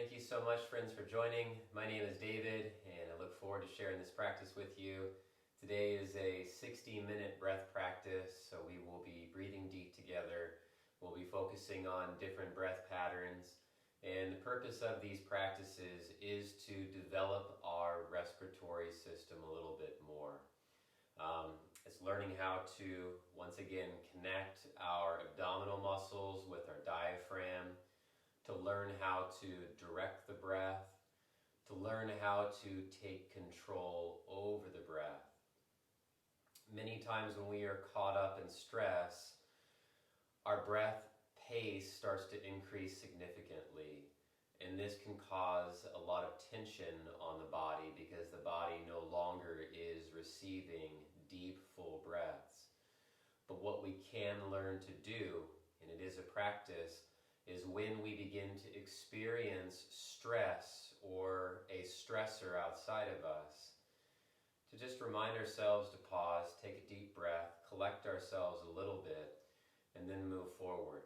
Thank you so much, friends, for joining. My name is David, and I look forward to sharing this practice with you. Today is a 60-minute breath practice, so we will be breathing deep together. We'll be focusing on different breath patterns, and the purpose of these practices is to develop our respiratory system a little bit more. It's learning how to, once again, connect our abdominal muscles with our diaphragm, to learn how to direct the breath, to learn how to take control over the breath. Many times when we are caught up in stress, our breath pace starts to increase significantly, and this can cause a lot of tension on the body because the body no longer is receiving deep, full breaths. But what we can learn to do, and it is a practice, is when we begin to experience stress or a stressor outside of us, to just remind ourselves to pause, take a deep breath, collect ourselves a little bit, and then move forward.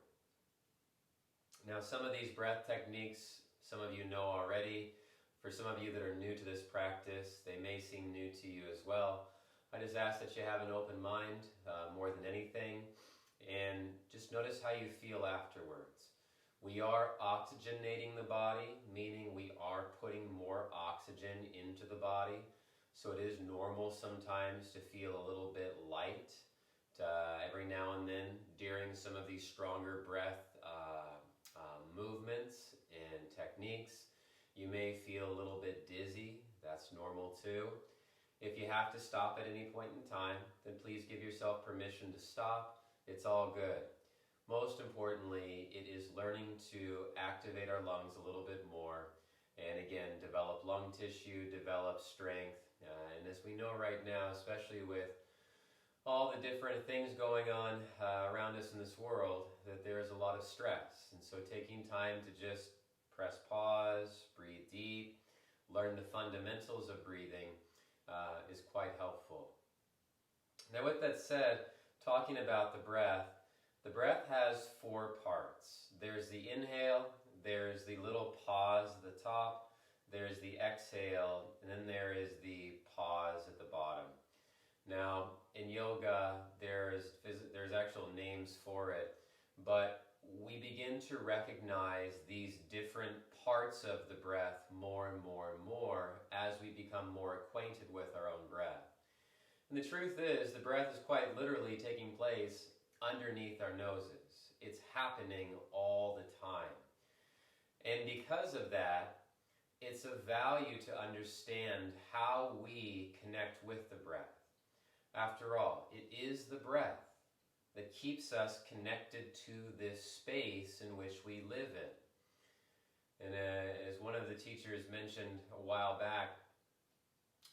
Now, some of these breath techniques, some of you know already. For some of you that are new to this practice, they may seem new to you as well. I just ask that you have an open mind more than anything, and just notice how you feel afterwards. We are oxygenating the body, meaning we are putting more oxygen into the body. So it is normal sometimes to feel a little bit light every now and then during some of these stronger breath movements and techniques. You may feel a little bit dizzy. That's normal too. If you have to stop at any point in time, then please give yourself permission to stop. It's all good. Most importantly, it is learning to activate our lungs a little bit more, and again, develop lung tissue, develop strength. And as we know right now, especially with all the different things going on around us in this world, that there is a lot of stress. And so taking time to just press pause, breathe deep, learn the fundamentals of breathing is quite helpful. Now, with that said, talking about the breath has 4 parts. There's the inhale, there's the little pause at the top, there's the exhale, and then there is the pause at the bottom. Now, in yoga, there's actual names for it, but we begin to recognize these different parts of the breath more and more and more as we become more acquainted with our own breath. And the truth is, the breath is quite literally taking place underneath our noses. It's happening all the time. And because of that, it's of value to understand how we connect with the breath. After all, it is the breath that keeps us connected to this space in which we live in. And as one of the teachers mentioned a while back,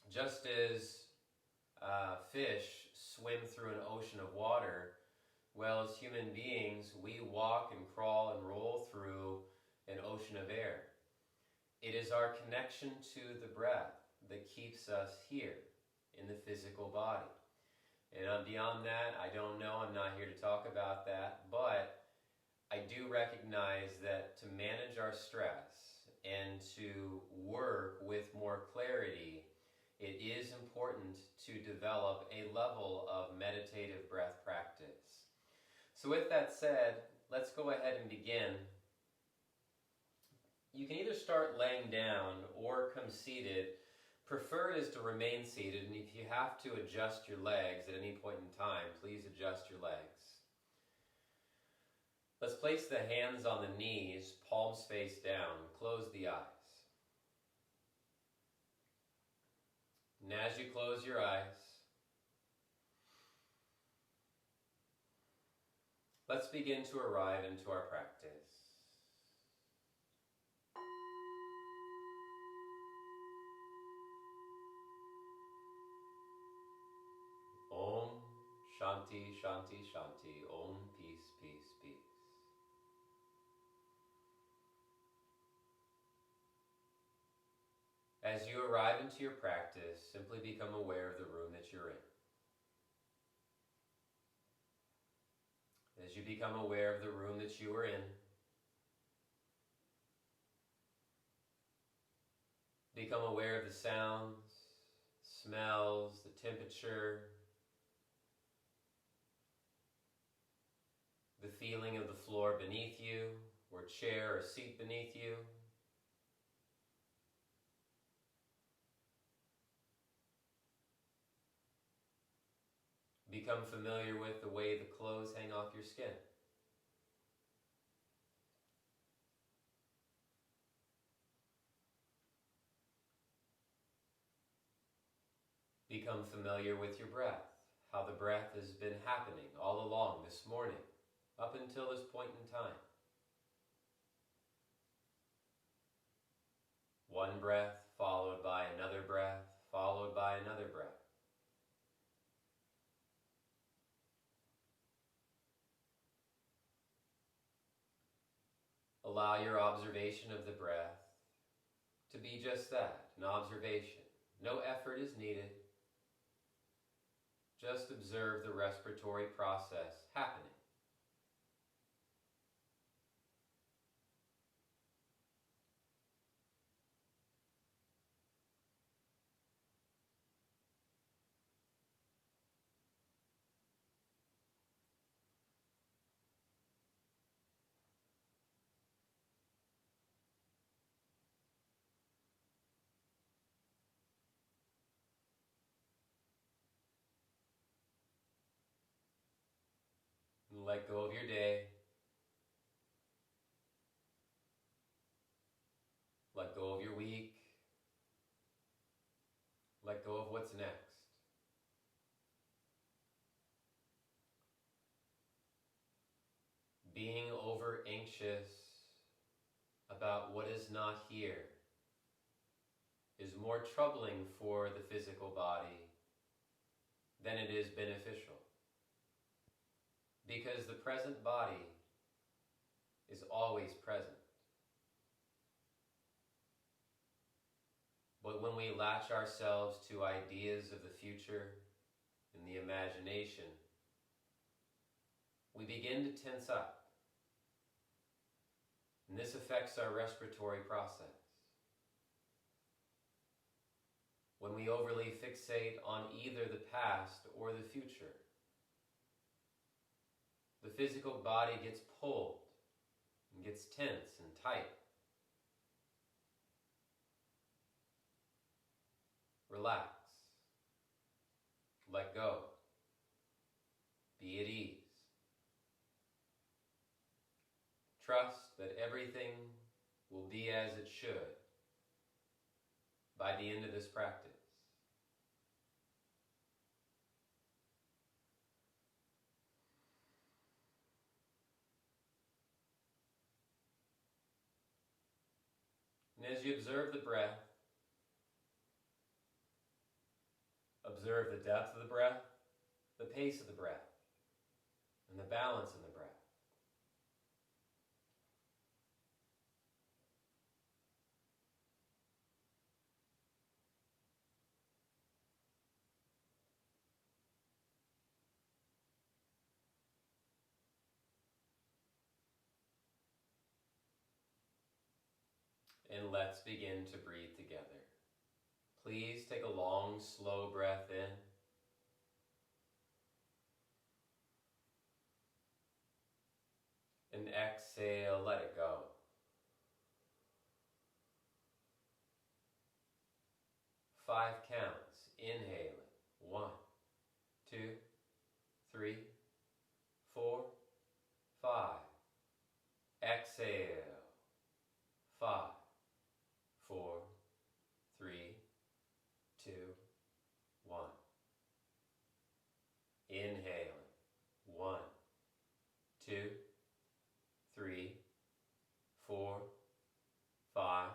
just as fish swim through an ocean of water, well, as human beings, we walk and crawl and roll through an ocean of air. It is our connection to the breath that keeps us here in the physical body. And beyond that, I don't know, I'm not here to talk about that, but I do recognize that to manage our stress and to work with more clarity, it is important to develop a level of meditative breath practice. So with that said, let's go ahead and begin. You can either start laying down or come seated. Preferred is to remain seated, and if you have to adjust your legs at any point in time, please adjust your legs. Let's place the hands on the knees, palms face down, close the eyes. And as you close your eyes, let's begin to arrive into our practice. Om Shanti Shanti Shanti. Om Peace Peace Peace. As you arrive into your practice, simply become aware of the room that you're in. As you become aware of the room that you are in, Become aware of the sounds, smells, the temperature, the feeling of the floor beneath you, or chair or seat beneath you. Become familiar with the way the clothes hang off your skin. Become familiar with your breath, how the breath has been happening all along this morning, up until this point in time. One breath followed by another breath, followed by another breath. Allow your observation of the breath to be just that, an observation. No effort is needed. Just observe the respiratory process happening. And let go of your day. Let go of your week. Let go of what's next. Being over anxious about what is not here is more troubling for the physical body than it is beneficial. Because the present body is always present. But when we latch ourselves to ideas of the future and the imagination, we begin to tense up. And this affects our respiratory process. When we overly fixate on either the past or the future, the physical body gets pulled and gets tense and tight. Relax. Let go. Be at ease. Trust that everything will be as it should by the end of this practice. And as you observe the breath, observe the depth of the breath, the pace of the breath, and the balance in the breath. And let's begin to breathe together. Please take a long, slow breath in. And exhale, let it go. 5 counts. Inhaling. 1, 2, 3, 4, 5. Exhale. 5, 4, 3, 2, 1. Inhaling. 1, 2, 3, 4, 5.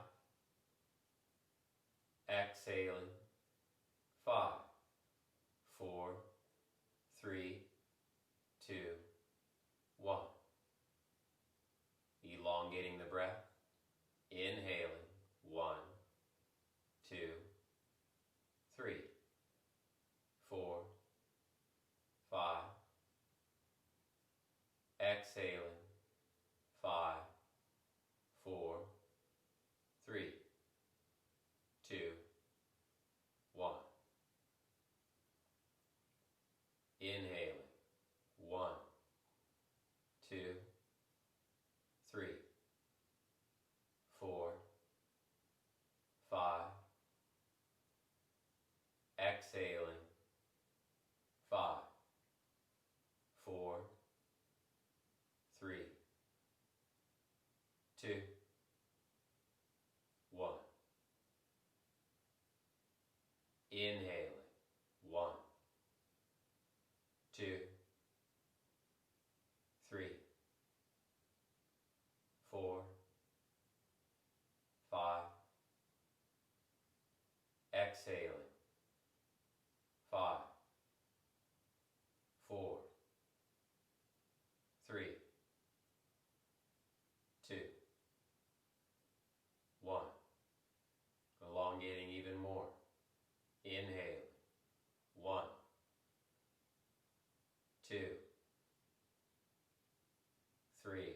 Exhaling. 5, 4, 3, 2, 1. Elongating the breath. Inhaling. 1, 2, 3, 4, 5. Exhaling. 5, 4, 3, 2, Inhaling. 1, 2, 3, 4, 5. Exhaling. 5, 4, 3, 2, 1. Elongating even more. Inhaling. 1, 2, 3,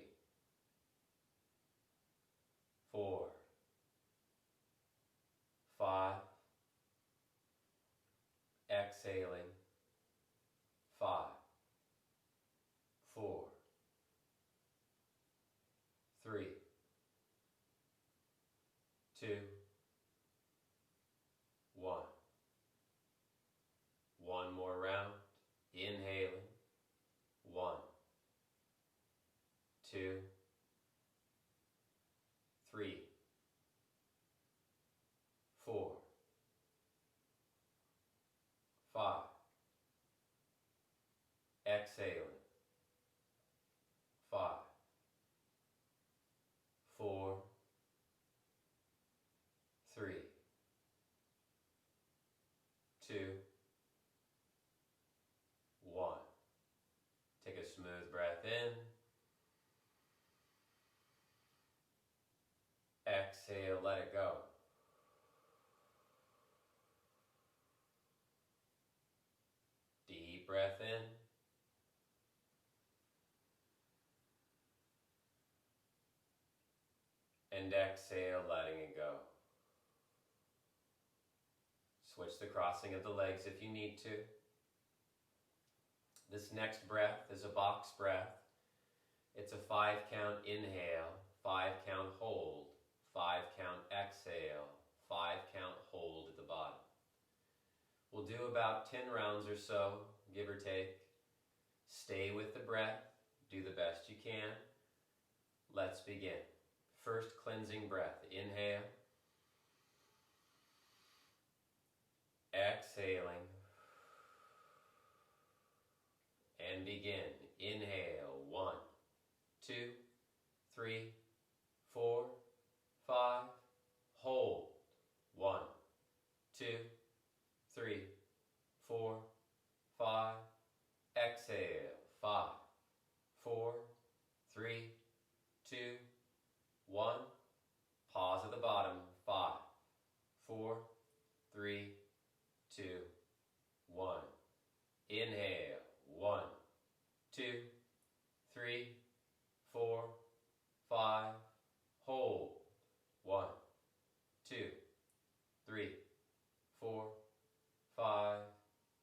4, 5. Exhaling. 5, 4, 3, 2, 1. One more round. Inhaling. 1, 2, 3, 4, 5. Exhaling. 5, 4, 3, 2, 1. Take a smooth breath in. Exhale, let it go. Deep breath in. And exhale, letting it go. Switch the crossing of the legs if you need to. This next breath is a box breath. It's a 5 count inhale, 5 count hold, 5 count exhale, 5 count hold at the bottom. We'll do about 10 rounds or so, give or take. Stay with the breath, do the best you can. Let's begin. First cleansing breath, inhale. Exhaling. And begin. Inhale. 1, 2, 3, 4, 5. Hold. 1, 2, 3, 4, 5. Exhale. 5, 4, 3, 2, 1. Pause at the bottom. 5, 4, 3, 2, 1. Inhale. 1, 2, 3, 4, 5. Hold. 1, 2, 3, 4, 5.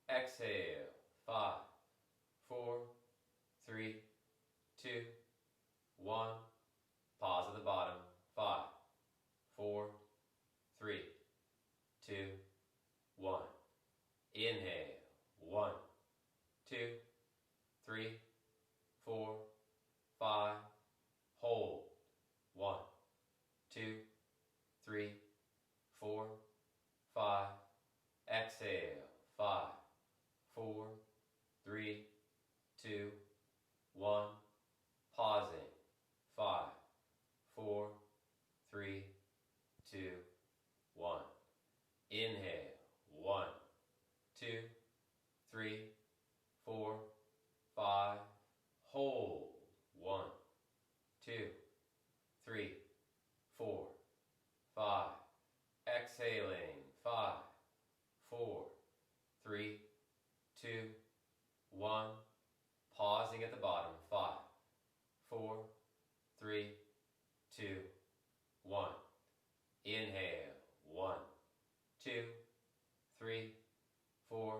Exhale. 5, 4, 3, 2, 1. Pause at the bottom. 5, 4, 3, 2, 1. Inhale. 1, 2, 3, 4, 5. Hold. 1, 2, 3, 4, 5. Exhale. 5, 4, 3, 2, 1. Pausing. 5, 4, 3, 2, 1. Inhale. 1, 2, 3, 4, 5. Hold. 1, 2, 3, 4, 5. Exhaling. 5, 4, 3, 2, 1. Pausing at the bottom. 5, 4, 3, 2, 1. Inhale. 1, 2, 3, 4,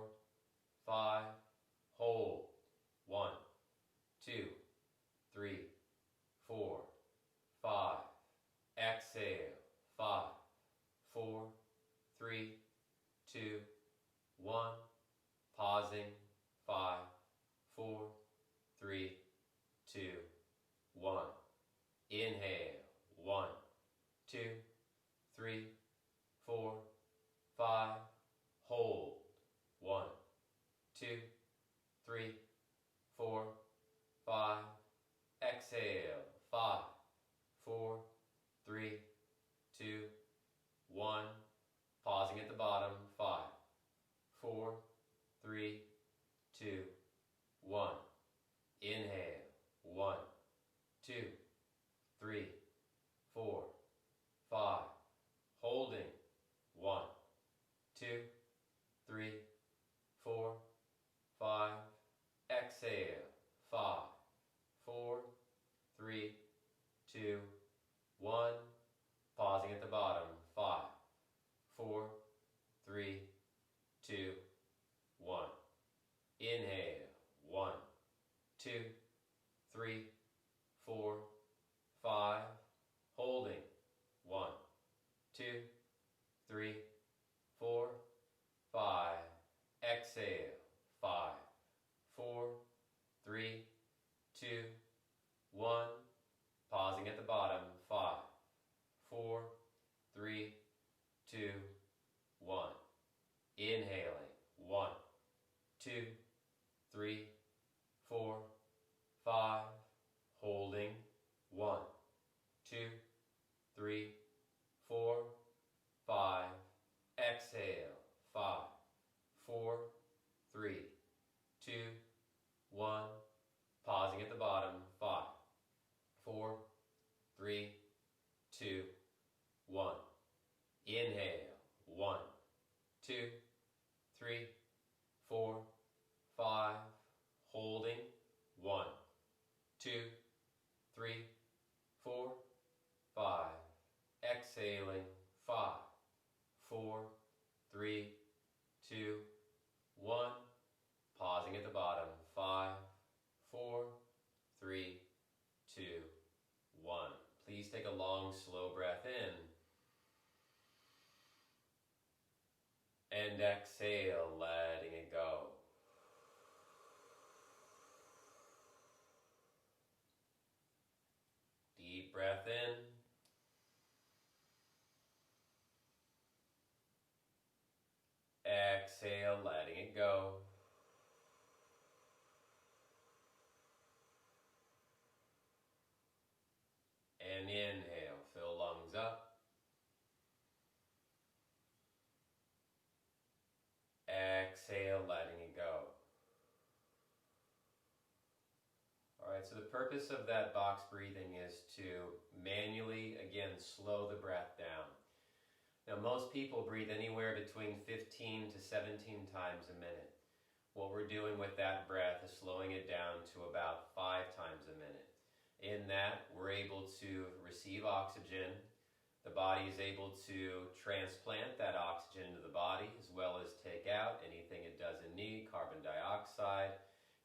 5. Hold. 1, 2, 3, 4, 5. Exhale. 5, 4, 3, 2, 1. Pausing. 5, 4, 3, 2, 3, 4, 5. Holding. 1, 2, 3, 4, 5. Exhale. 5, 4, 3, 2, 1. Pausing at the bottom. 5, 4, 3, 2, 1. Inhaling. 1, 2, 3, 4, 5. Holding. 1, 2, 3, 4, 5. Exhale. 5, 4, 3, 2, 1. Pausing at the bottom. 5, 4, 3, 2, 1. Inhale. 1, 2, 3, 4, 5. Holding. 1, 2, 3, 4, 5. Exhaling. 5, 4, 3, 2, 1. Pausing at the bottom. 5, 4, 3, 2, 1. Please take a long, slow breath in. And exhale, letting it go. Deep breath in. Exhale, letting it go. And inhale, fill lungs up. Exhale, letting it go. All right, so the purpose of that box breathing is to manually, again, slow the breath down. Now, most people breathe anywhere between 15 to 17 times a minute. What we're doing with that breath is slowing it down to about 5 times a minute. In that, we're able to receive oxygen. The body is able to transplant that oxygen into the body, as well as take out anything it doesn't need, carbon dioxide.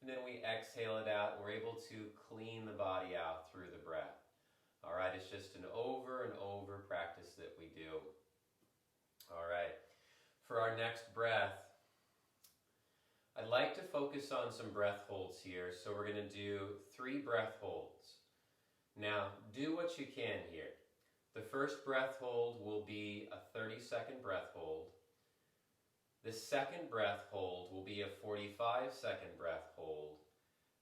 And then we exhale it out, and we're able to clean the body out through the breath. All right, it's just an over and over practice that we do. All right, for our next breath, I'd like to focus on some breath holds here. So we're going to do 3 breath holds. Now, do what you can here. The first breath hold will be a 30-second breath hold. The second breath hold will be a 45-second breath hold.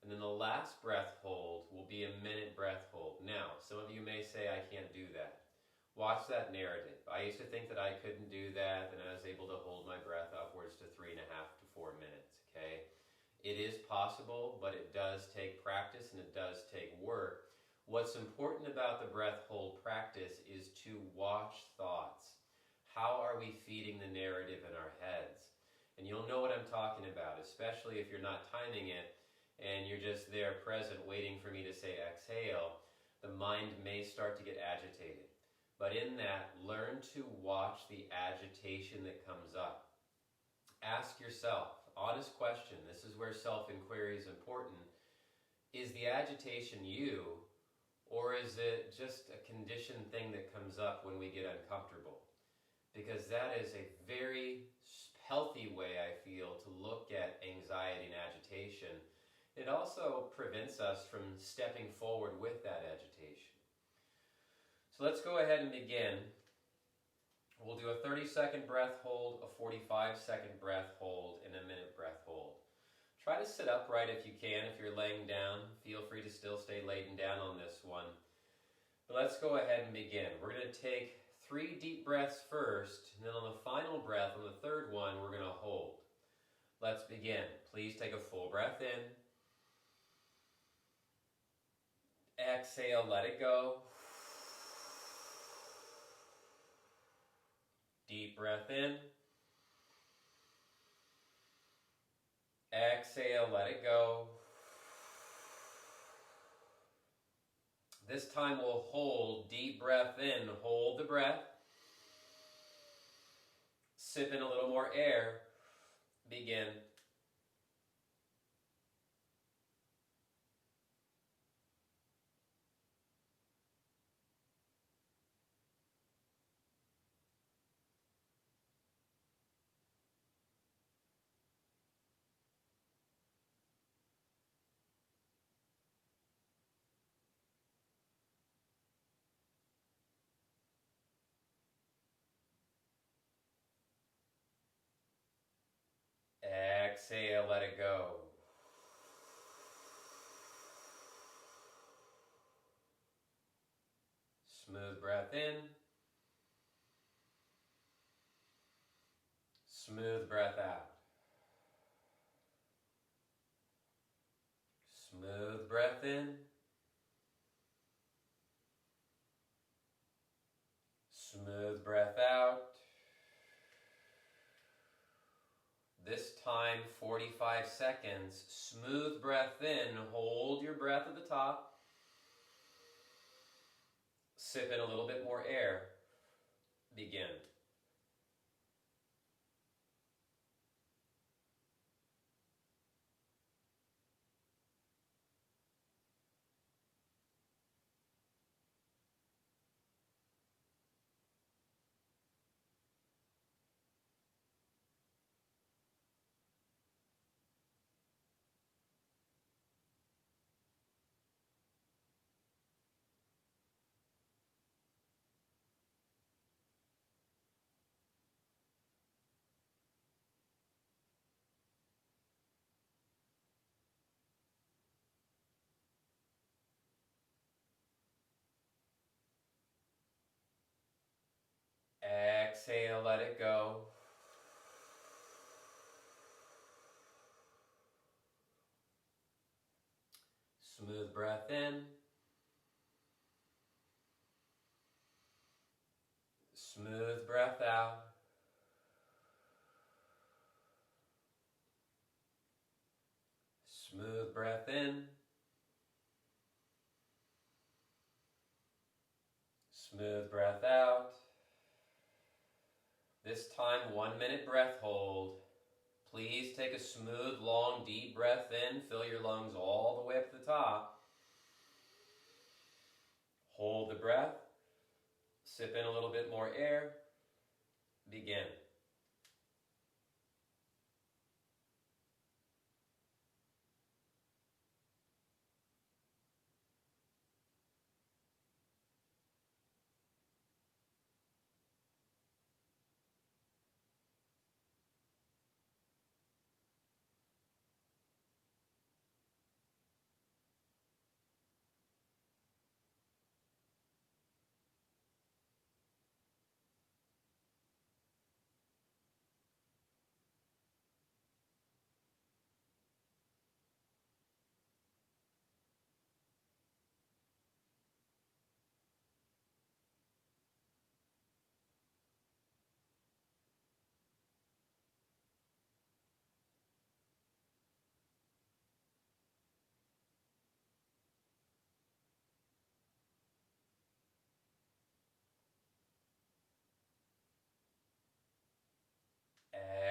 And then the last breath hold will be a minute breath hold. Now, some of you may say, I can't do that. Watch that narrative. I used to think that I couldn't do that, and I was able to hold my breath upwards to 3.5 to 4 minutes, okay? It is possible, but it does take practice and it does take work. What's important about the breath hold practice is to watch thoughts. How are we feeding the narrative in our heads? And you'll know what I'm talking about, especially if you're not timing it and you're just there present waiting for me to say exhale. The mind may start to get agitated. But in that, learn to watch the agitation that comes up. Ask yourself, honest question, this is where self-inquiry is important. Is the agitation you, or is it just a conditioned thing that comes up when we get uncomfortable? Because that is a very healthy way, I feel, to look at anxiety and agitation. It also prevents us from stepping forward with that agitation. So let's go ahead and begin. We'll do a 30-second breath hold, a 45-second breath hold, and a minute breath hold. Try to sit upright if you can. If you're laying down, feel free to still stay laying down on this one. But let's go ahead and begin. We're going to take 3 deep breaths first, and then on the final breath, on the third one, we're going to hold. Let's begin. Please take a full breath in. Exhale, let it go. Deep breath in. Exhale, let it go. This time we'll hold. Deep breath in. Hold the breath. Sip in a little more air. Begin. Exhale, let it go. Smooth breath in. Smooth breath out. Smooth breath in. Smooth breath out. This time, 45 seconds. Smooth breath in. Hold your breath at the top. Sip in a little bit more air. Begin. Exhale, let it go. Smooth breath in. Smooth breath out. Smooth breath in. Smooth breath out. This time, 1 minute breath hold. Please take a smooth, long, deep breath in. Fill your lungs all the way up to the top. Hold the breath. Sip in a little bit more air. Begin.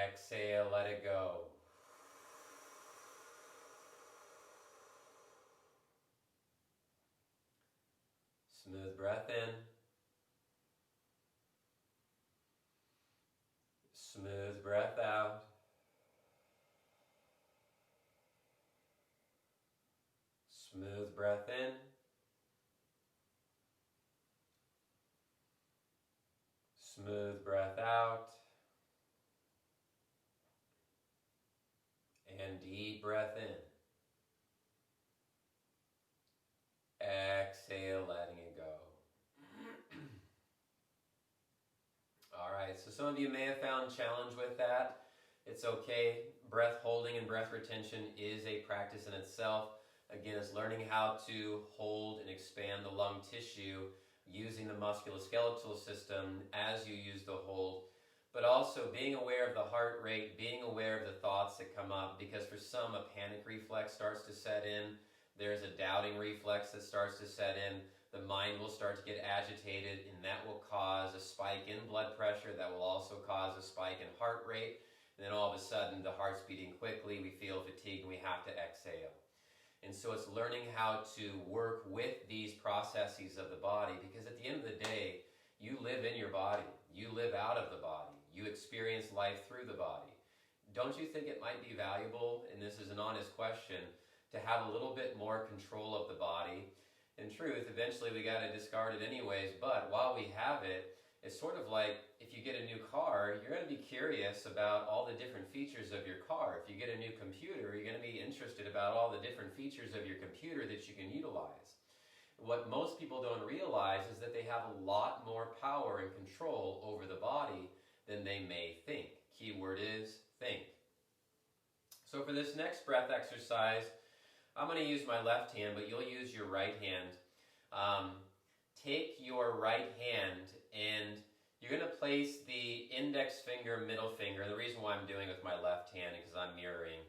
Exhale, let it go. Smooth breath in. Smooth breath out. Smooth breath in. Smooth breath out. And deep breath in. Exhale, letting it go. All right, so some of you may have found challenge with that. It's okay. Breath holding and breath retention is a practice in itself. Again, it's learning how to hold and expand the lung tissue using the musculoskeletal system as you use the hold, but also being aware of the heart rate, being aware of the thoughts that come up, because for some, a panic reflex starts to set in. There's a doubting reflex that starts to set in. The mind will start to get agitated, and that will cause a spike in blood pressure. That will also cause a spike in heart rate. And then all of a sudden, the heart's beating quickly, we feel fatigued, and we have to exhale. And so it's learning how to work with these processes of the body, because at the end of the day, you live in your body. You live out of the body. You experience life through the body. Don't you think it might be valuable, and this is an honest question, to have a little bit more control of the body? In truth, eventually we got to discard it anyways, but while we have it, It's sort of like if you get a new car, you're going to be curious about all the different features of your car. If you get a new computer, you're going to be interested about all the different features of your computer that you can utilize. What most people don't realize is that they have a lot more power and control over the body than they may think. Keyword is think. So for this next breath exercise, I'm going to use my left hand, but you'll use your right hand. Take your right hand and you're going to place the index finger, middle finger. The reason why I'm doing it with my left hand is because I'm mirroring.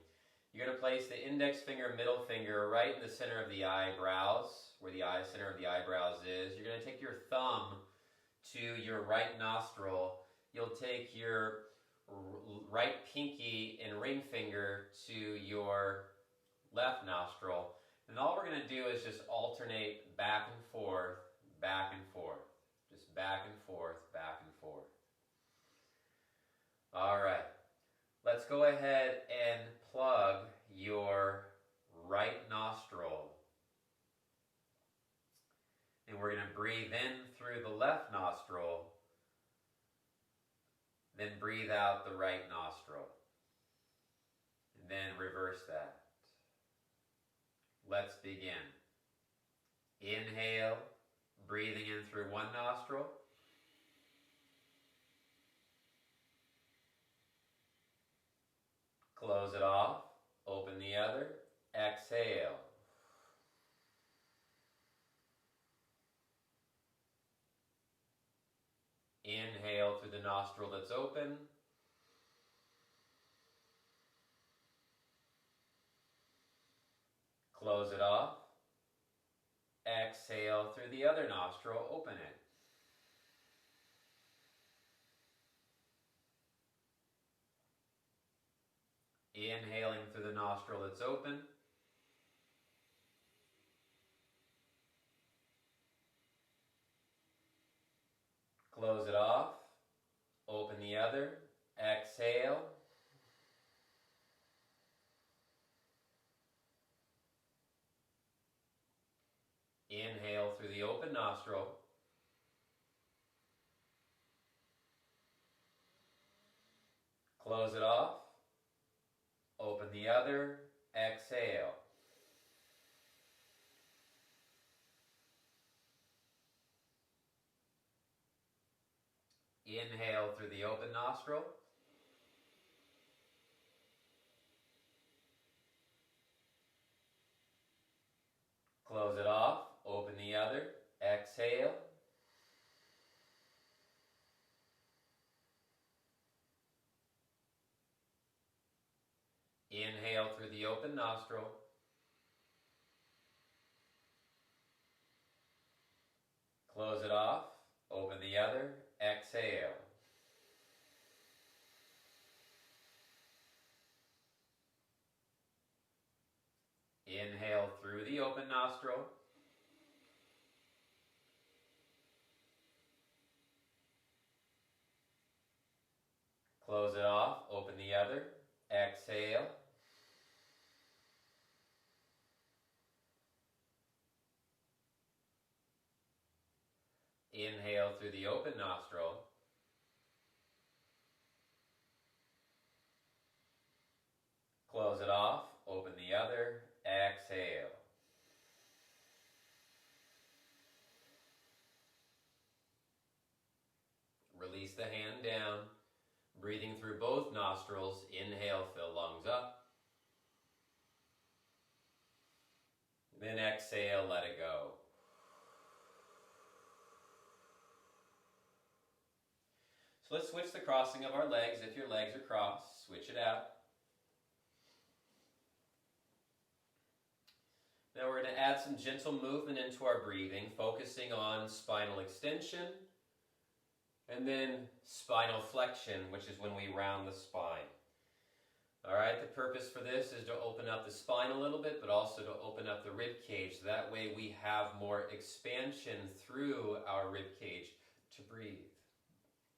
You're going to place the index finger, middle finger right in the center of the eyebrows, where the center of the eyebrows is. You're going to take your thumb to your right nostril. You'll take your right pinky and ring finger to your left nostril. And all we're going to do is just alternate back and forth, back and forth. Just back and forth, back and forth. All right. Let's go ahead and plug your right nostril. And we're going to breathe in through the left nostril, then breathe out the right nostril. And then reverse that. Let's begin. Inhale, breathing in through one nostril. Close it off, open the other, exhale. Inhale through the nostril that's open. Close it off. Exhale through the other nostril, open it. Inhaling through the nostril that's open. Close it off. Open the other. Exhale. Inhale through the open nostril. Close it off. Open the other. Exhale. Inhale through the open nostril. Close it off. Open the other. Exhale. Inhale through the open nostril. Close it off. Open the other. Exhale. Inhale through the open nostril. Close it off. Open the other. Exhale. Inhale through the open nostril. Close it off. Open the other. Exhale. Release the hand down. Breathing through both nostrils. Inhale, fill lungs up. Then exhale, let it go. So let's switch the crossing of our legs. If your legs are crossed, switch it out. Now we're going to add some gentle movement into our breathing, focusing on spinal extension and then spinal flexion, which is when we round the spine. All right, the purpose for this is to open up the spine a little bit, but also to open up the rib cage. So that way we have more expansion through our rib cage to breathe.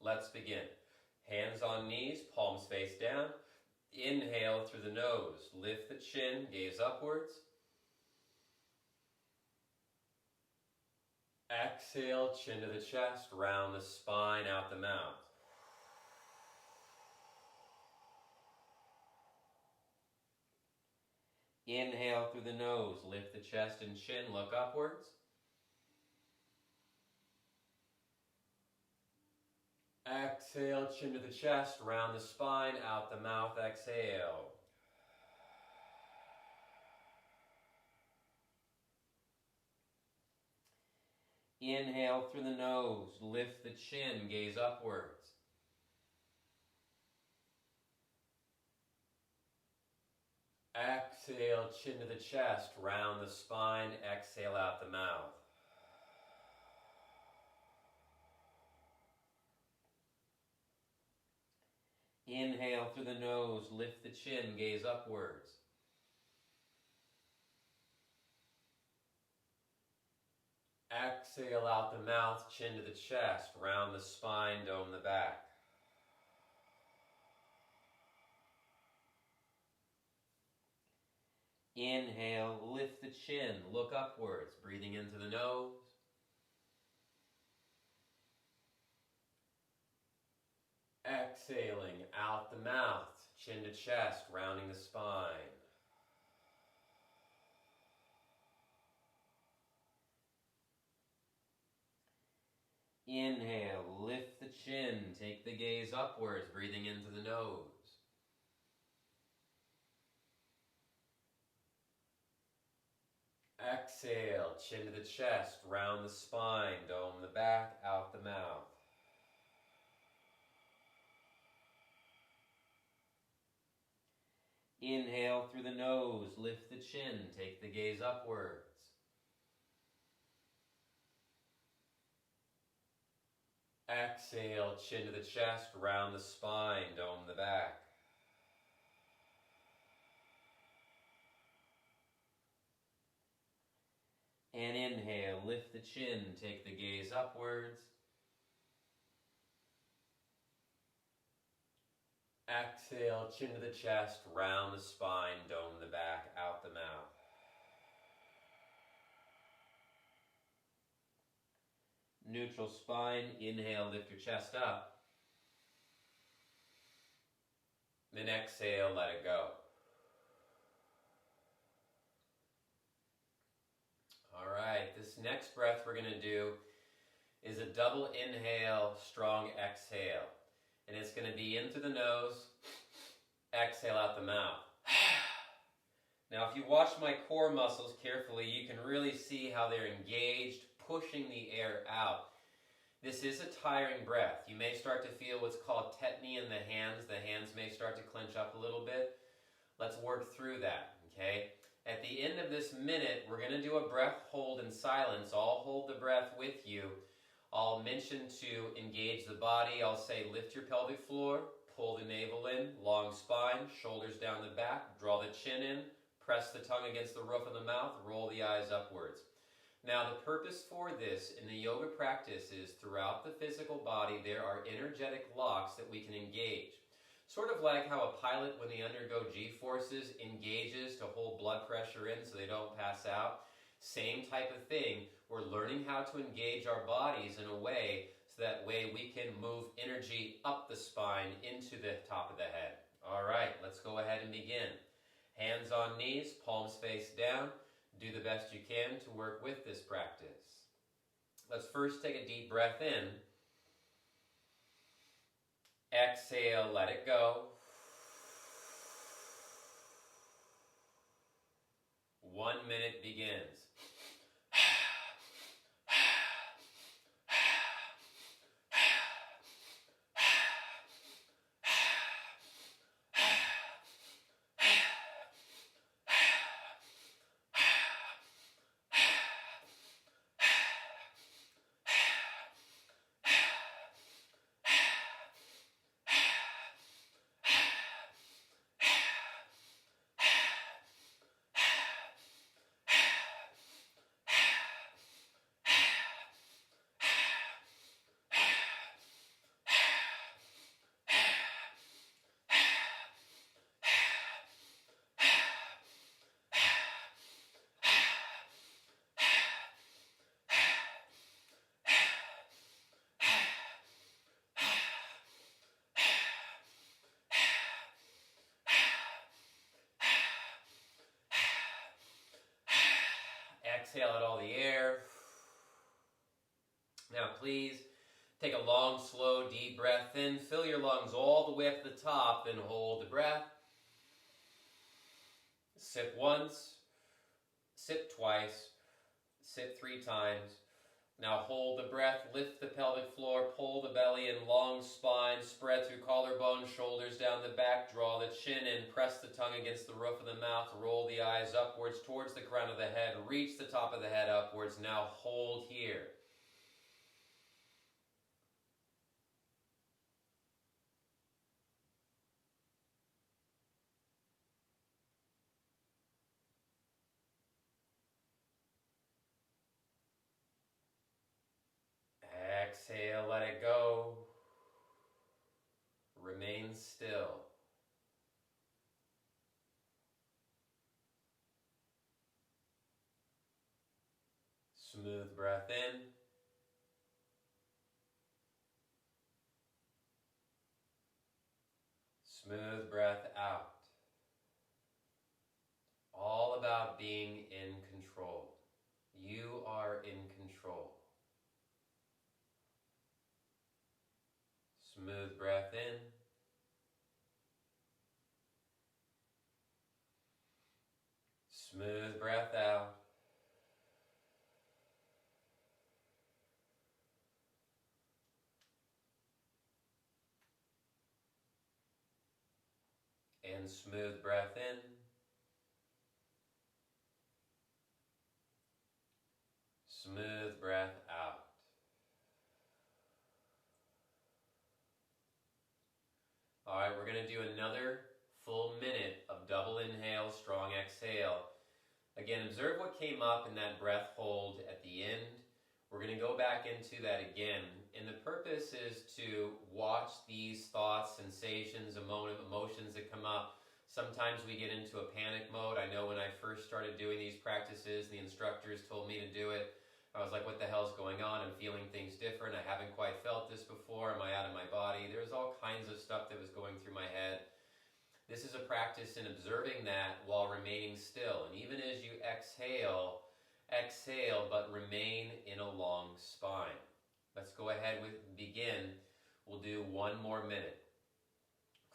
Let's begin. Hands on knees, palms face down. Inhale through the nose. Lift the chin, gaze upwards. Exhale, chin to the chest, round the spine, out the mouth. Inhale through the nose, lift the chest and chin, look upwards. Exhale, chin to the chest, round the spine, out the mouth, exhale. Inhale through the nose, lift the chin, gaze upwards. Exhale, chin to the chest, round the spine, exhale out the mouth. Inhale through the nose, lift the chin, gaze upwards. Exhale out the mouth, chin to the chest, round the spine, dome the back. Inhale, lift the chin, look upwards, breathing into the nose. Exhaling out the mouth, chin to chest, rounding the spine. Inhale, lift the chin, take the gaze upwards, breathing into the nose. Exhale, chin to the chest, round the spine, dome the back, out the mouth. Inhale through the nose, lift the chin, take the gaze upwards. Exhale, chin to the chest, round the spine, dome the back. And inhale, lift the chin, take the gaze upwards. Exhale, chin to the chest, round the spine, dome the back, out the mouth. Neutral spine, inhale, lift your chest up. Then exhale, let it go. All right, this next breath we're going to do is a double inhale, strong exhale. And it's going to be in through the nose, exhale out the mouth. Now, if you watch my core muscles carefully, you can really see how they're engaged, pushing the air out. This is a tiring breath. You may start to feel what's called tetany in the hands. The hands may start to clench up a little bit. Let's work through that, okay? At the end of this minute, we're going to do a breath hold in silence. I'll hold the breath with you. I'll mention to engage the body. I'll say lift your pelvic floor, pull the navel in, long spine, shoulders down the back, draw the chin in, press the tongue against the roof of the mouth, roll the eyes upwards. Now the purpose for this in the yoga practice is throughout the physical body there are energetic locks that we can engage. Sort of like how a pilot, when they undergo G-forces, engages to hold blood pressure in so they don't pass out. Same type of thing. We're learning how to engage our bodies in a way so that way we can move energy up the spine into the top of the head. All right, let's go ahead and begin. Hands on knees, palms face down. Do the best you can to work with this practice. Let's first take a deep breath in. Exhale, let it go. 1 minute begins. Exhale out all the air. Now please take a long, slow, deep breath in. Fill your lungs all the way up to the top, then hold the breath. Sip once, sip twice, sip 3 times. Now hold the breath, lift the pelvic floor, pull the belly in, long spine, spread through collarbone, shoulders down the back, draw the chin in, press the tongue against the roof of the mouth, roll the eyes upwards towards the crown of the head, reach the top of the head upwards. Now hold here. Exhale, let it go. Remain still. Smooth breath in. Smooth breath out. All about being in control. You are in control. Smooth breath in. Smooth breath out. And smooth breath in. Smooth breath out. All right, we're going to do another full minute of double inhale, strong exhale. Again, observe what came up in that breath hold at the end. We're going to go back into that again. And the purpose is to watch these thoughts, sensations, emotions that come up. Sometimes we get into a panic mode. I know when I first started doing these practices, the instructors told me to do it. I was like, what the hell's going on? I'm feeling things different. I haven't quite felt this before. Am I out of my body? There was all kinds of stuff that was going through my head. This is a practice in observing that while remaining still. And even as you exhale, exhale, but remain in a long spine. Let's go ahead with begin. We'll do 1 more minute.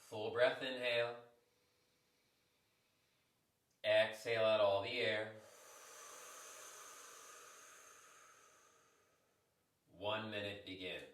Full breath inhale. Exhale out all the air. 1 minute begins.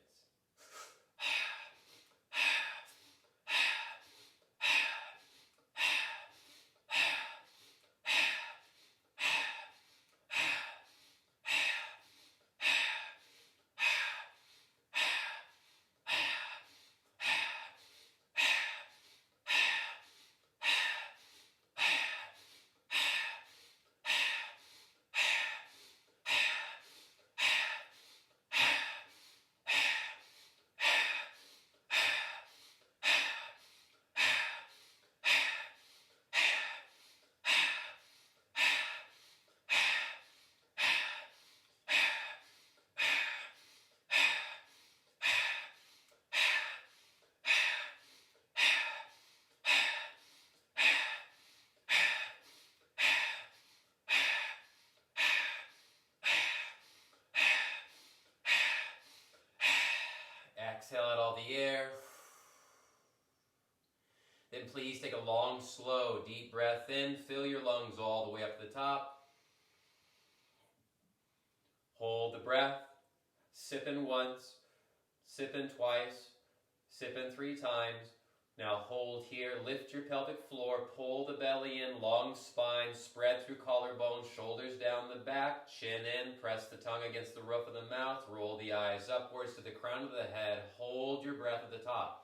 Exhale out all the air. Then please take a long, slow, deep breath in. Fill your lungs all the way up to the top. Hold the breath. Sip in once. Sip in twice. Sip in 3 times. Now hold here. Lift your pelvic floor. Pull the belly in. Long spine. Spread through collarbone. Shoulders down the back. Chin in. Press the tongue against the roof of the mouth. Roll the eyes upwards to the crown of the head. Hold your breath at the top.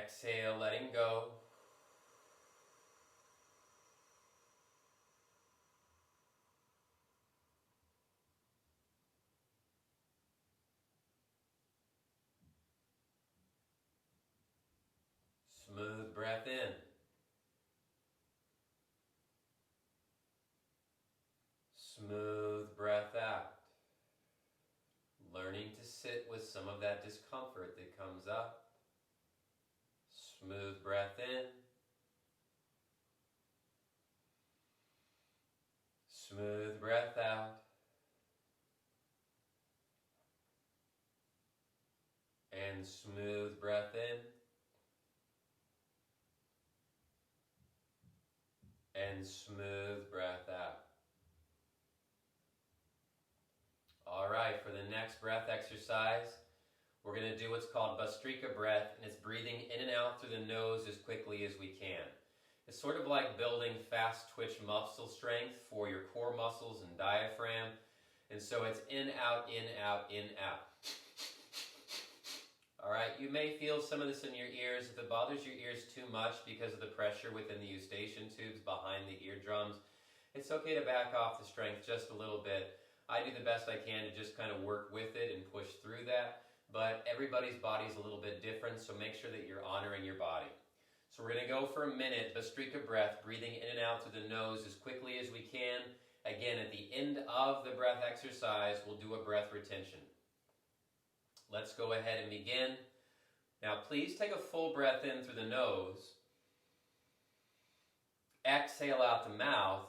Exhale, letting go. Smooth breath in. Smooth And smooth breath in. And smooth breath out. All right, for the next breath exercise, we're going to do what's called Bhastrika breath, and it's breathing in and out through the nose as quickly as we can. It's sort of like building fast twitch muscle strength for your core muscles and diaphragm. And so it's in, out, in, out, in, out. All right, you may feel some of this in your ears. If it bothers your ears too much because of the pressure within the eustachian tubes behind the eardrums, it's okay to back off the strength just a little bit. I do the best I can to just kind of work with it and push through that, but everybody's body is a little bit different, so make sure that you're honoring your body. So we're going to go for a minute, Bhastrika breath, breathing in and out through the nose as quickly as we can. Again, at the end of the breath exercise, we'll do a breath retention. Let's go ahead and begin. Now, please take a full breath in through the nose. Exhale out the mouth.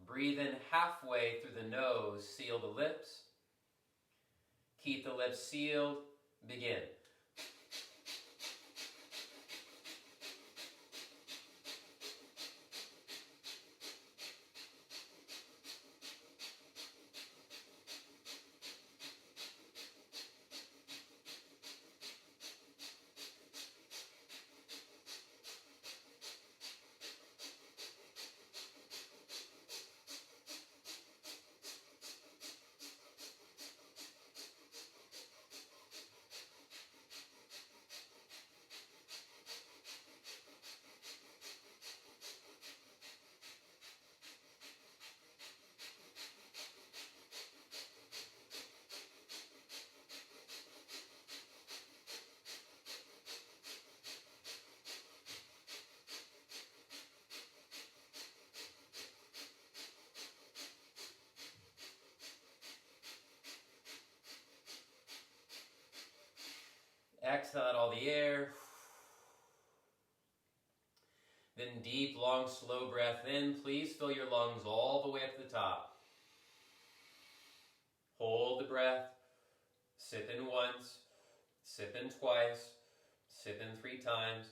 Breathe in halfway through the nose. Seal the lips. Keep the lips sealed. Begin. Exhale out all the air. Then deep, long, slow breath in. Please fill your lungs all the way up to the top. Hold the breath. Sip in once. Sip in twice. Sip in 3 times.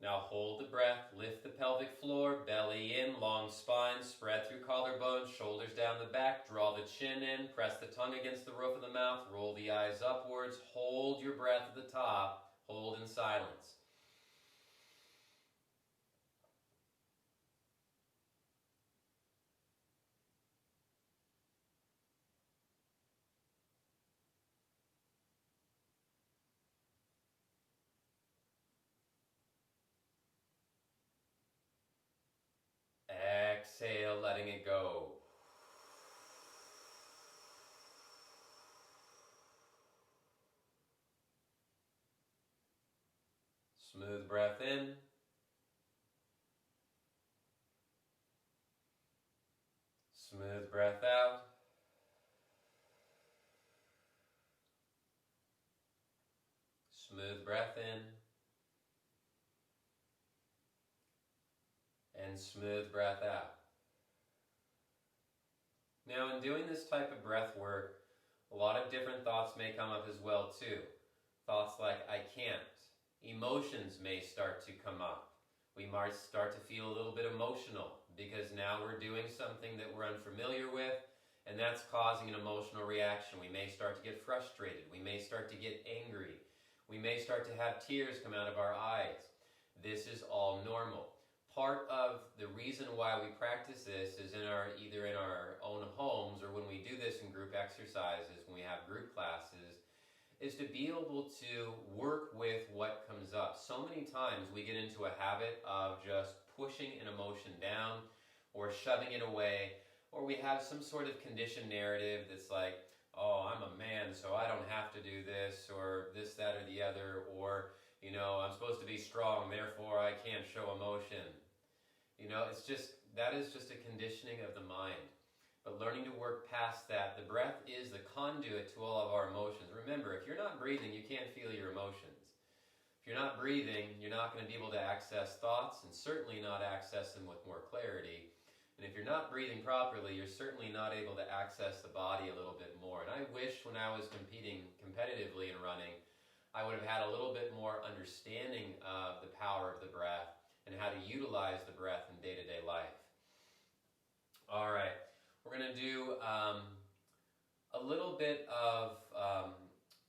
Now hold the breath. Lift the pelvic floor. Belly in. Long spine. Spread through collarbone. Shoulders down the back. Draw the chin in. Press the tongue against the roof of the mouth. Roll the eyes upwards. Hold your breath at the top. Hold in silence. Exhale, letting it go. Smooth breath in. Smooth breath out. Smooth breath in. And smooth breath out. Now, in doing this type of breath work, a lot of different thoughts may come up as well too. Thoughts like, I can't. Emotions may start to come up. We might start to feel a little bit emotional because now we're doing something that we're unfamiliar with, and that's causing an emotional reaction. We may start to get frustrated. We may start to get angry. We may start to have tears come out of our eyes. This is all normal. Part of the reason why we practice this is either in our own homes or when we do this in group exercises, when we have group classes, is to be able to work with what comes up. So many times we get into a habit of just pushing an emotion down or shoving it away, or we have some sort of conditioned narrative that's like, oh, I'm a man, so I don't have to do this, or this, that, or the other, or, I'm supposed to be strong, therefore I can't show emotion. That is just a conditioning of the mind. But learning to work past that, the breath is the conduit to all of our emotions. Remember, if you're not breathing, you can't feel your emotions. If you're not breathing, you're not going to be able to access thoughts, and certainly not access them with more clarity. And if you're not breathing properly, you're certainly not able to access the body a little bit more. And I wish when I was competing competitively in running, I would have had a little bit more understanding of the power of the breath and how to utilize the breath in day-to-day life. All right, we're going to do a little bit of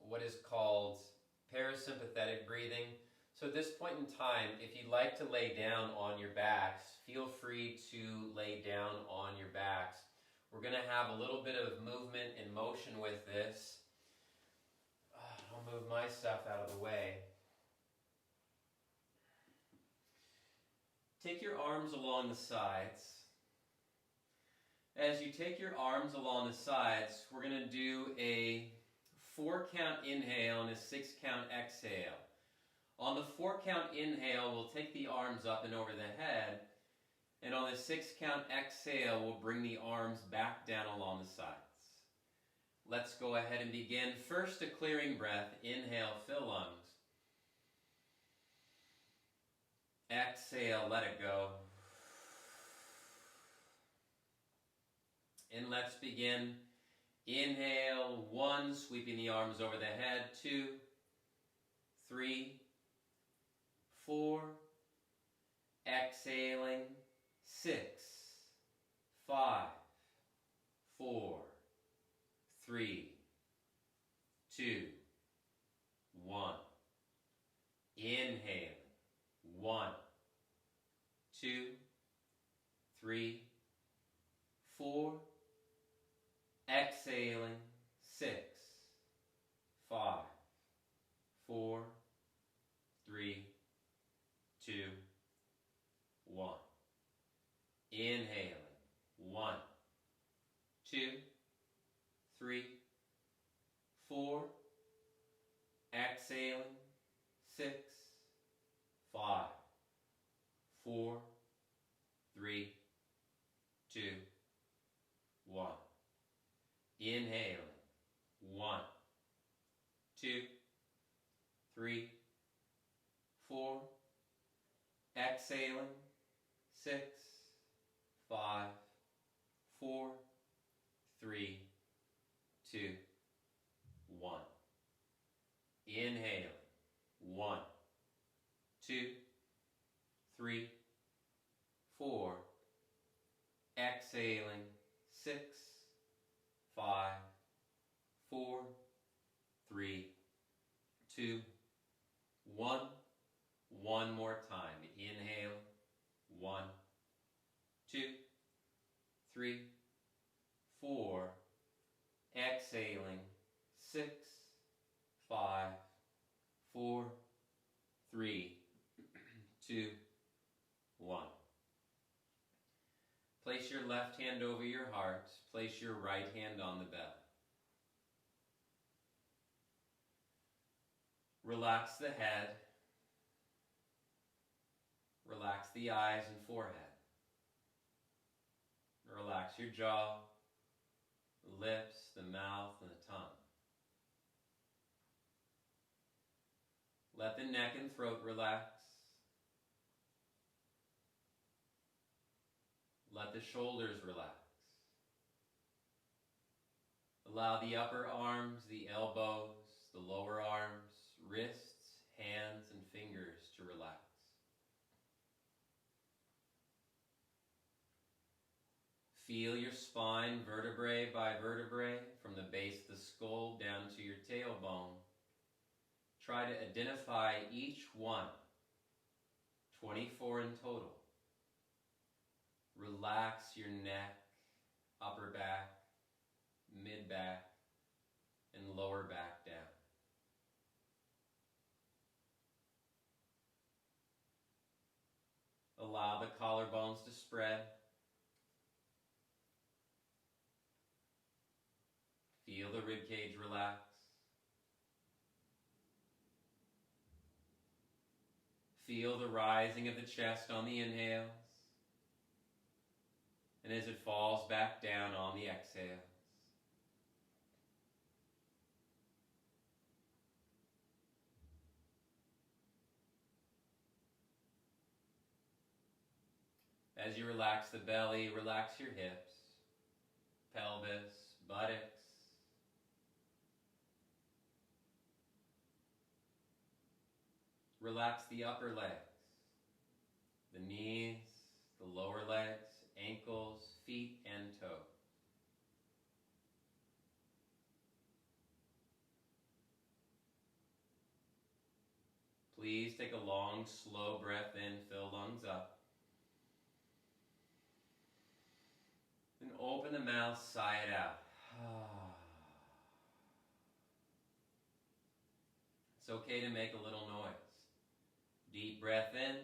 what is called parasympathetic breathing. So at this point in time, if you'd like to lay down on your backs, feel free to lay down on your backs. We're going to have a little bit of movement and motion with this. I'll move my stuff out of the way. Take your arms along the sides. As you take your arms along the sides, we're going to do a 4-count inhale and a 6-count exhale. On the 4-count inhale, we'll take the arms up and over the head. And on the 6-count exhale, we'll bring the arms back down along the sides. Let's go ahead and begin. First, a clearing breath. Inhale, fill lungs. Exhale, let it go. And let's begin. Inhale, 1, sweeping the arms over the head. 2, 3, 4. Exhaling. 6, 5, 4, 3, 2, 1. Inhaling. 1, 2, 3, 4. Exhaling. 6, 5, 4, 3, 2, 1. Inhaling. 1, 2, 3, 4. Exhaling. 6, 5, 4, 3, 2, 1. Inhaling. 1, 2, 3, 4. Exhaling. 6, 5, 4, 3, 2, 1. Inhaling. 1, 2, 3, 4. Exhaling. 6, 5, 4, 3, 2, 1. One more time. Inhale. 1, 2, 3, 4. Exhaling. 6, 5, 4, 3, 2, 1. Place your left hand over your heart. Place your right hand on the belly. Relax the head. Relax the eyes and forehead. Relax your jaw, the lips, the mouth, and the tongue. Let the neck and throat relax. Let the shoulders relax. Allow the upper arms, the elbows, the lower arms, wrists, hands, and fingers to relax. Feel your spine vertebrae by vertebrae from the base of the skull down to your tailbone. Try to identify each one, 24 in total. Relax your neck, upper back, mid-back, and lower back down. Allow the collarbones to spread. Feel the ribcage relax. Feel the rising of the chest on the inhales, and as it falls back down on the exhales. As you relax the belly, relax your hips, pelvis, buttocks. Relax the upper legs, the knees, the lower legs, ankles, feet, and toes. Please take a long, slow breath in, fill lungs up. Then open the mouth, sigh it out. It's okay to make a little noise. Deep breath in.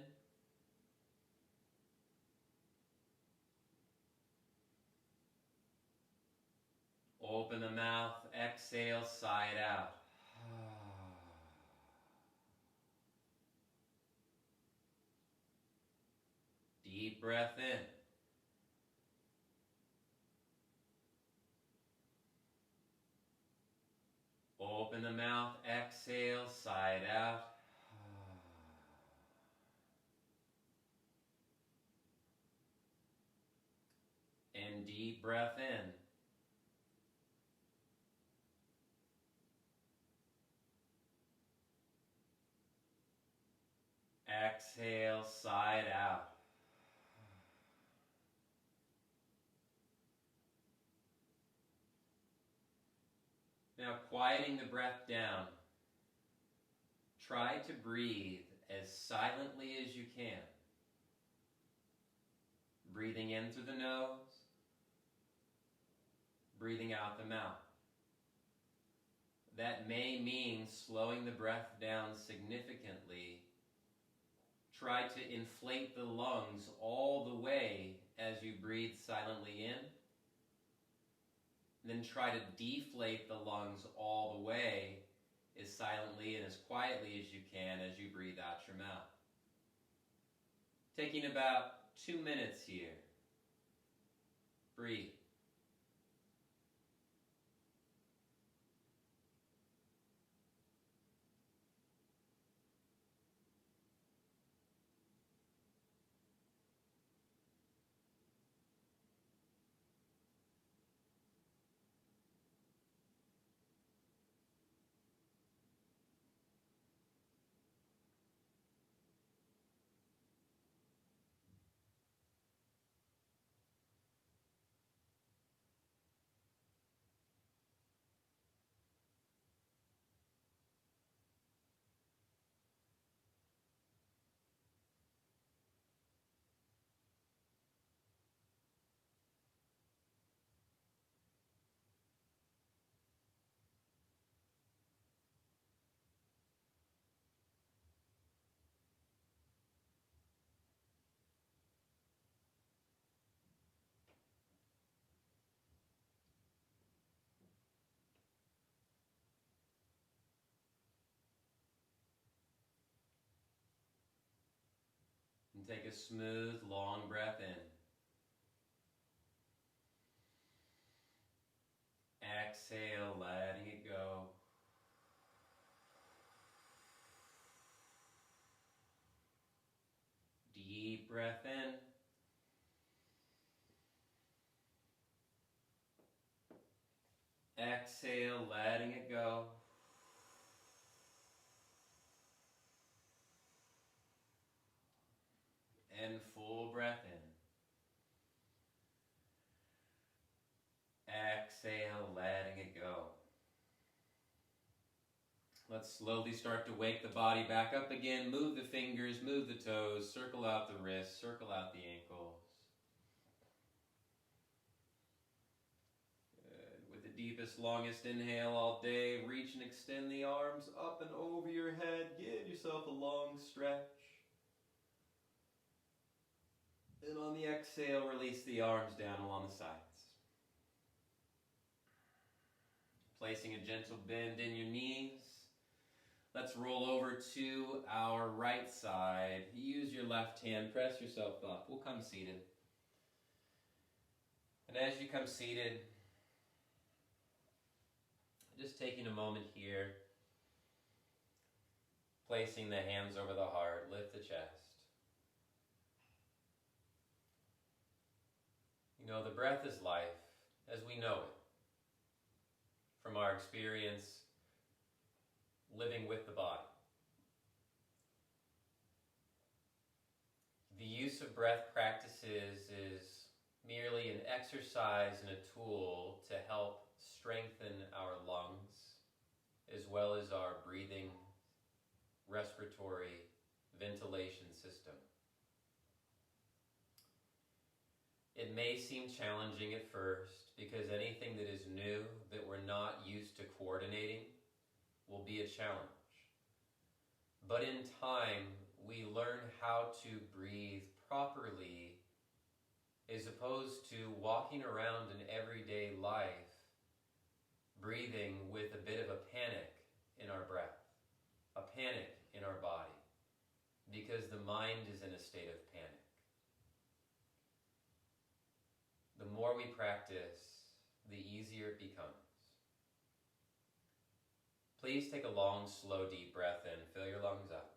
Open the mouth, exhale, sigh it out. Deep breath in. Open the mouth, exhale, sigh it out. And deep breath in. Exhale, sigh it out. Now, quieting the breath down, try to breathe as silently as you can. Breathing in through the nose, breathing out the mouth. That may mean slowing the breath down significantly. Try to inflate the lungs all the way as you breathe silently in. Then try to deflate the lungs all the way as silently and as quietly as you can as you breathe out your mouth. Taking about 2 minutes here. Breathe. And take a smooth, long breath in. Exhale, letting it go. Deep breath in. Exhale, letting it go. And full breath in. Exhale, letting it go. Let's slowly start to wake the body back up again. Move the fingers, move the toes, circle out the wrists, circle out the ankles. Good. With the deepest, longest inhale all day, reach and extend the arms up and over your head. Give yourself a long stretch. And on the exhale, release the arms down along the sides. Placing a gentle bend in your knees. Let's roll over to our right side. Use your left hand, press yourself up. We'll come seated. And as you come seated, just taking a moment here, placing the hands over the heart, lift the chest. The breath is life as we know it, from our experience living with the body. The use of breath practices is merely an exercise and a tool to help strengthen our lungs, as well as our breathing, respiratory, ventilation system. It may seem challenging at first because anything that is new that we're not used to coordinating will be a challenge. But in time, we learn how to breathe properly as opposed to walking around in everyday life breathing with a bit of a panic in our breath, a panic in our body, because the mind is in a state of panic. The more we practice, the easier it becomes. Please take a long, slow, deep breath in. Fill your lungs up.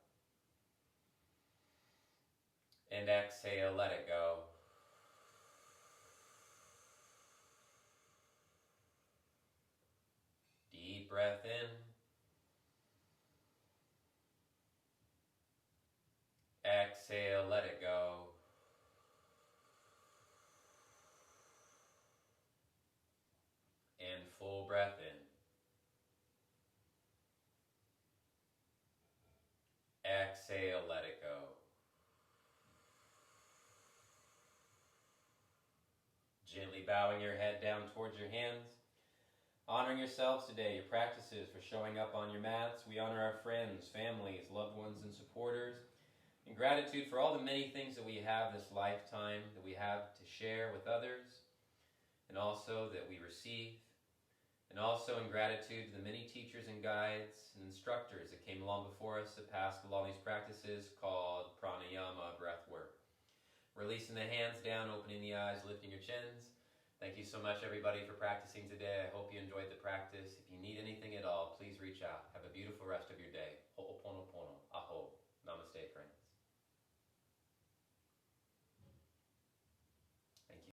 And exhale, let it go. Deep breath in. Exhale, let it go. And full breath in. Exhale, let it go. Gently bowing your head down towards your hands. Honoring yourselves today, your practices for showing up on your mats. We honor our friends, families, loved ones, and supporters. In gratitude for all the many things that we have this lifetime, that we have to share with others, and also that we receive. And also in gratitude to the many teachers and guides and instructors that came along before us that passed along these practices called pranayama, breathwork. Releasing the hands down, opening the eyes, lifting your chins. Thank you so much, everybody, for practicing today. I hope you enjoyed the practice. If you need anything at all, please reach out. Have a beautiful rest of your day. Ho'oponopono. Aho. Namaste, friend.